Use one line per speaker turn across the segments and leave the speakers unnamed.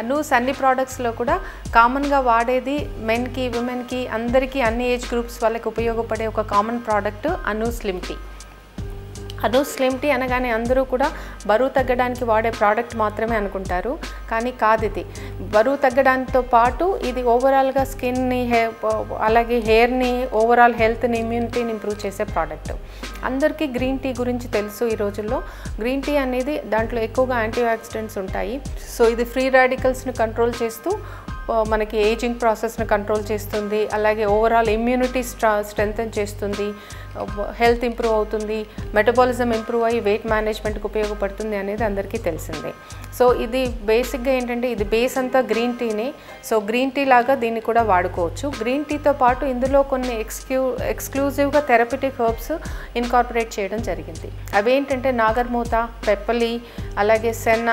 అనూస్ అన్ని ప్రోడక్ట్స్లో కూడా కామన్గా వాడేది మెన్కి విమెన్కి అందరికీ అన్ని ఏజ్ గ్రూప్స్ వాళ్ళకి ఉపయోగపడే ఒక common product Anu's slim tea. Anu's slim tea అనగానే అందరూ కూడా బరువు తగ్గడానికి వాడే ప్రోడక్ట్ మాత్రమే అనుకుంటారు, కానీ కాదు. ఇది బరువు తగ్గడంతో పాటు ఇది ఓవరాల్గా స్కిన్ని అలాగే హెయిర్ని ఓవరాల్ హెల్త్ని ఇమ్యూనిటీని ఇంప్రూవ్ చేసే ప్రోడక్ట్. అందరికీ గ్రీన్ టీ గురించి తెలుసు. ఈ రోజుల్లో గ్రీన్ టీ అనేది దాంట్లో ఎక్కువగా యాంటీ ఆక్సిడెంట్స్ ఉంటాయి. సో ఇది ఫ్రీ రాడికల్స్ని కంట్రోల్ చేస్తూ మనకి ఏజింగ్ ప్రాసెస్ని కంట్రోల్ చేస్తుంది, అలాగే ఓవరాల్ ఇమ్యూనిటీ స్ట్రెంగ్తెన్ చేస్తుంది, హెల్త్ ఇంప్రూవ్ అవుతుంది, మెటబాలిజం ఇంప్రూవ్ అయ్యి వెయిట్ మేనేజ్మెంట్కి ఉపయోగపడుతుంది అనేది అందరికీ తెలిసిందే. సో ఇది బేసిక్గా ఏంటంటే ఇది బేస్ అంతా గ్రీన్ టీనే. సో గ్రీన్ టీ లాగా దీన్ని కూడా వాడుకోవచ్చు. గ్రీన్ టీతో పాటు ఇందులో కొన్ని ఎక్స్క్లూజివ్గా థెరపిటిక్ హర్బ్స్ ఇన్కార్పొరేట్ చేయడం జరిగింది. అవేంటంటే నాగర్మూత, పెప్పలి, అలాగే సెన్న,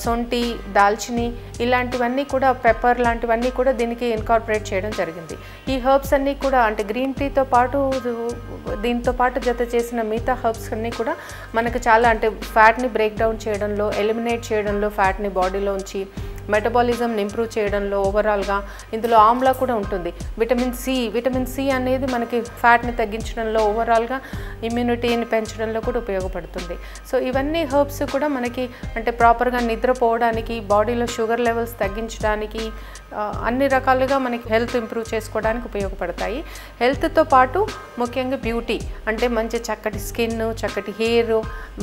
సొంటి, దాల్చిని ఇలాంటివన్నీ కూడా, పెప్పర్ లాంటివన్నీ కూడా దీనికి ఇన్కార్పొరేట్ చేయడం జరిగింది. ఈ హర్బ్స్ అన్నీ కూడా అంటే గ్రీన్ టీతో పాటు దీంతో పాటు జత చేసిన మిగతా హర్బ్స్ అన్నీ కూడా మనకు చాలా అంటే ఫ్యాట్ని బ్రేక్ డౌన్ చేయడంలో, ఎలిమినేట్ చేయడంలో ఫ్యాట్ని బాడీలోంచి, మెటబాలిజంని ఇంప్రూవ్ చేయడంలో ఓవరాల్గా ఇందులో ఆమ్లా కూడా ఉంటుంది. విటమిన్ సి అనేది మనకి ఫ్యాట్ని తగ్గించడంలో ఓవరాల్గా ఇమ్యూనిటీని పెంచడంలో కూడా ఉపయోగపడుతుంది. సో ఇవన్నీ హర్బ్స్ కూడా మనకి అంటే ప్రాపర్గా నిద్రపోవడానికి, బాడీలో షుగర్ లెవెల్స్ తగ్గించడానికి, అన్ని రకాలుగా మనకి హెల్త్ ఇంప్రూవ్ చేసుకోవడానికి ఉపయోగపడతాయి. హెల్త్తో పాటు ముఖ్యంగా బ్యూటీ అంటే మంచి చక్కటి స్కిన్, చక్కటి హెయిర్,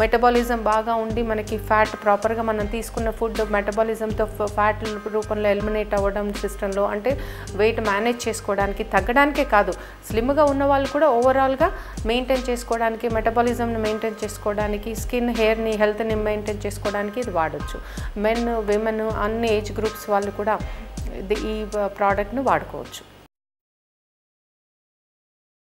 మెటబాలిజం బాగా ఉండి మనకి ఫ్యాట్ ప్రాపర్గా మనం తీసుకున్న ఫుడ్ మెటబాలిజంతో ఫ్యాట్ రూపంలో ఎలిమినేట్ అవ్వడం సిస్టంలో, అంటే వెయిట్ మేనేజ్ చేసుకోవడానికి, తగ్గడానికే కాదు స్లిమ్గా ఉన్న వాళ్ళు కూడా ఓవరాల్గా మెయింటైన్ చేసుకోవడానికి, మెటబాలిజంని మెయింటైన్ చేసుకోవడానికి, స్కిన్ హెయిర్ని హెల్త్ని మెయింటైన్ చేసుకోవడానికి ఇది వాడచ్చు. మెన్ విమెన్ అన్ని ఏజ్ గ్రూప్స్ వాళ్ళు కూడా ఈ ప్రోడక్ట్ను వాడుకోవచ్చు.